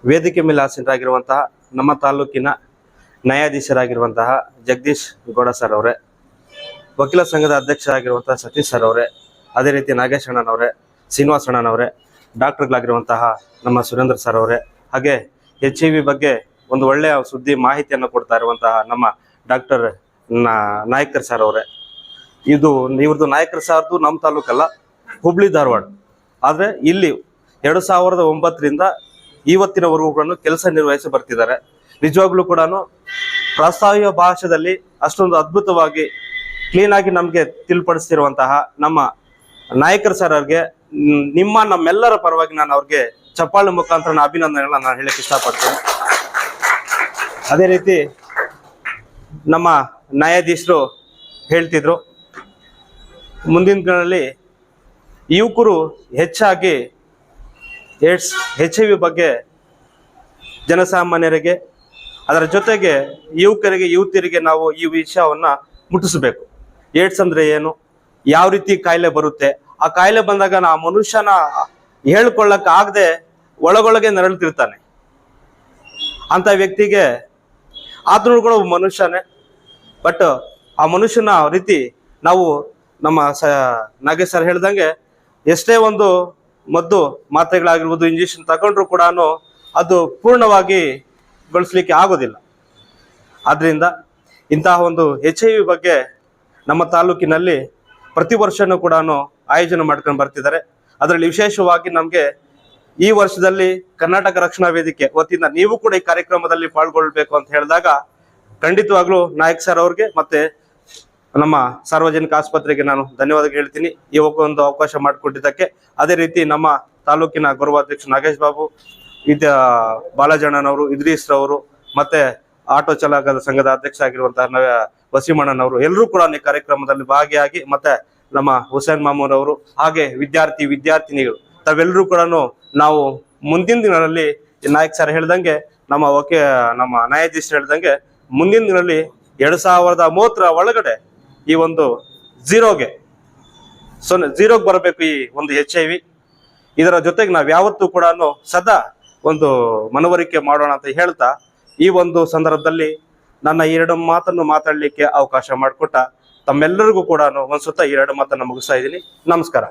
ವೇದಿಕೆ ಮೇಲೆ ಆಸೀನರಾಗಿರುವಂತಹ ನಮ್ಮ ತಾಲೂಕಿನ ನ್ಯಾಯಾಧೀಶರಾಗಿರುವಂತಹ ಜಗದೀಶ್ ಗೌಡ ಸರ್ ಅವರೇ, ವಕೀಲ ಸಂಘದ ಅಧ್ಯಕ್ಷರಾಗಿರುವಂತಹ ಸತೀಶ್ ಸರ್ ಅವರೇ, ಅದೇ ರೀತಿ ನಾಗೇಶ್ ಅಣ್ಣನವರೇ, ಶ್ರೀನಿವಾಸ ಅಣ್ಣನವರೇ, ಡಾಕ್ಟರ್ಗಳಾಗಿರುವಂತಹ ನಮ್ಮ ಸುರೇಂದ್ರ ಸರ್ ಅವರೇ, ಹಾಗೆ HIV ಬಗ್ಗೆ ಒಂದು ಒಳ್ಳೆಯ ಸುದ್ದಿ ಮಾಹಿತಿಯನ್ನು ಕೊಡ್ತಾ ಇರುವಂತಹ ನಮ್ಮ ಡಾಕ್ಟರ್ ನಾಯ್ಕರ್ ಸರ್ ಅವರೇ. ಇವ್ರದ್ದು ನಾಯ್ಕರ್ ಸಾರ್ದು ನಮ್ಮ ತಾಲೂಕಲ್ಲ, ಹುಬ್ಳಿ ಧಾರವಾಡ. ಆದರೆ ಇಲ್ಲಿ 2009ರಿಂದ ಇವತ್ತಿನವರೆಗೂ ಕೂಡ ಕೆಲಸ ನಿರ್ವಹಿಸಿ ಬರ್ತಿದ್ದಾರೆ. ನಿಜವಾಗ್ಲೂ ಕೂಡ ಪ್ರಾಸ್ತಾವಿಕ ಭಾಷೆಯಲ್ಲಿ ಅಷ್ಟೊಂದು ಅದ್ಭುತವಾಗಿ ಕ್ಲೀನ್ ಆಗಿ ನಮಗೆ ತಿಳಿಪಡಿಸ್ತಿರುವಂತಹ ನಮ್ಮ ನಾಯಕರ್ ಸರ್ ಅವ್ರಿಗೆ ನಮ್ಮೆಲ್ಲರ ಪರವಾಗಿ ನಾನು ಅವ್ರಿಗೆ ಚಪ್ಪಾಳೆ ಮುಖಾಂತರ ಅಭಿನಂದನೆಗಳನ್ನ ನಾನು ಹೇಳಕ್ಕೆ ಇಷ್ಟಪಡ್ತೇನೆ. ಅದೇ ರೀತಿ ನಮ್ಮ ನ್ಯಾಯಾಧೀಶರು ಹೇಳ್ತಿದ್ರು, ಮುಂದಿನ ದಿನಗಳಲ್ಲಿ ಯುವಕರು ಹೆಚ್ಚಾಗಿ HIV ಬಗ್ಗೆ ಜನಸಾಮಾನ್ಯರಿಗೆ, ಅದರ ಜೊತೆಗೆ ಯುವತಿಯರಿಗೆ ನಾವು ಈ ವಿಷಯವನ್ನ ಮುಟ್ಟಿಸಬೇಕು. ಏಡ್ಸ್ ಅಂದ್ರೆ ಏನು, ಯಾವ ರೀತಿ ಕಾಯಿಲೆ ಬರುತ್ತೆ, ಆ ಕಾಯಿಲೆ ಬಂದಾಗ ಆ ಮನುಷ್ಯನ ಹೇಳ್ಕೊಳ್ಳಕ್ ಆಗದೆ ಒಳಗೊಳಗೆ ನರಳ್ತಿರ್ತಾನೆ. ಅಂತ ವ್ಯಕ್ತಿಗೆ ಆದ್ರೂ ಕೂಡ ಮನುಷ್ಯನೇ, ಬಟ್ ಆ ಮನುಷ್ಯನ ರೀತಿ ನಾವು ನಮ್ಮ ನಾಗೇಶ್ ಸರ್ ಹೇಳ್ದಂಗೆ ಎಷ್ಟೇ ಒಂದು ಮದ್ದು ಮಾತ್ರೆಗಳಾಗಿರ್ಬೋದು, ಇಂಜೆಕ್ಷನ್ ತಗೊಂಡ್ರು ಕೂಡ ಅದು ಪೂರ್ಣವಾಗಿ ಬಳಸಲಿಕ್ಕೆ ಆಗೋದಿಲ್ಲ. ಆದ್ರಿಂದ ಇಂತಹ ಒಂದು HIV ಬಗ್ಗೆ ನಮ್ಮ ತಾಲೂಕಿನಲ್ಲಿ ಪ್ರತಿ ವರ್ಷನೂ ಕೂಡ ಆಯೋಜನೆ ಮಾಡ್ಕೊಂಡು ಬರ್ತಿದ್ದಾರೆ. ಅದರಲ್ಲಿ ವಿಶೇಷವಾಗಿ ನಮಗೆ ಈ ವರ್ಷದಲ್ಲಿ ಕರ್ನಾಟಕ ರಕ್ಷಣಾ ವೇದಿಕೆ ವತಿಯಿಂದ ನೀವು ಕೂಡ ಈ ಕಾರ್ಯಕ್ರಮದಲ್ಲಿ ಪಾಲ್ಗೊಳ್ಬೇಕು ಅಂತ ಹೇಳಿದಾಗ ಖಂಡಿತವಾಗ್ಲೂ ನಾಯಕ್ ಸರ್ ಅವ್ರಿಗೆ ಮತ್ತೆ ನಮ್ಮ ಸಾರ್ವಜನಿಕ ಆಸ್ಪತ್ರೆಗೆ ನಾನು ಧನ್ಯವಾದ ಹೇಳ್ತೀನಿ ಈ ಒಂದು ಅವಕಾಶ ಮಾಡಿಕೊಟ್ಟಿದ್ದಕ್ಕೆ. ಅದೇ ರೀತಿ ನಮ್ಮ ತಾಲೂಕಿನ ಗೌರವಾಧ್ಯಕ್ಷ ನಾಗೇಶ್ ಬಾಬು, ಬಾಲಜಣ್ಣನವರು, ಇದ್ರೀಸ್ ರವರು, ಮತ್ತೆ ಆಟೋ ಚಾಲಕರ ಸಂಘದ ಅಧ್ಯಕ್ಷ ಆಗಿರುವಂತಹ ವಸೀಮಣ್ಣನವರು ಎಲ್ಲರೂ ಕೂಡ ಈ ಕಾರ್ಯಕ್ರಮದಲ್ಲಿ ಭಾಗಿಯಾಗಿ, ಮತ್ತೆ ನಮ್ಮ ಹುಸೇನ್ ಮಾಮೂನ್ ಅವರು, ಹಾಗೆ ವಿದ್ಯಾರ್ಥಿನಿಗಳು ತಾವೆಲ್ಲರೂ ಕೂಡ ನಾವು ಮುಂದಿನ ದಿನಗಳಲ್ಲಿ ನಾಯಕ್ ಸರ್ ಹೇಳ್ದಂಗೆ ನಮ್ಮ ನ್ಯಾಯಾಧೀಶರು ಹೇಳ್ದಂಗೆ ಮುಂದಿನ ದಿನದಲ್ಲಿ 2030 ಒಳಗಡೆ ಈ ಒಂದು ಝೀರೋಗೆ ಬರಬೇಕು ಈ ಒಂದು HIV. ಇದರ ಜೊತೆಗೆ ನಾವು ಯಾವತ್ತೂ ಕೂಡ ಸದಾ ಒಂದು ಮನವರಿಕೆ ಮಾಡೋಣ ಅಂತ ಹೇಳ್ತಾ ಈ ಒಂದು ಸಂದರ್ಭದಲ್ಲಿ ನನ್ನ 2 ಮಾತನ್ನು ಮಾತಾಡಲಿಕ್ಕೆ ಅವಕಾಶ ಮಾಡಿಕೊಟ್ಟ ತಮ್ಮೆಲ್ಲರಿಗೂ ಕೂಡ ಒಂದ್ಸತ 2 ಮಾತನ್ನು ಮುಗಿಸ್ತಾ ಇದ್ದೀನಿ. ನಮಸ್ಕಾರ.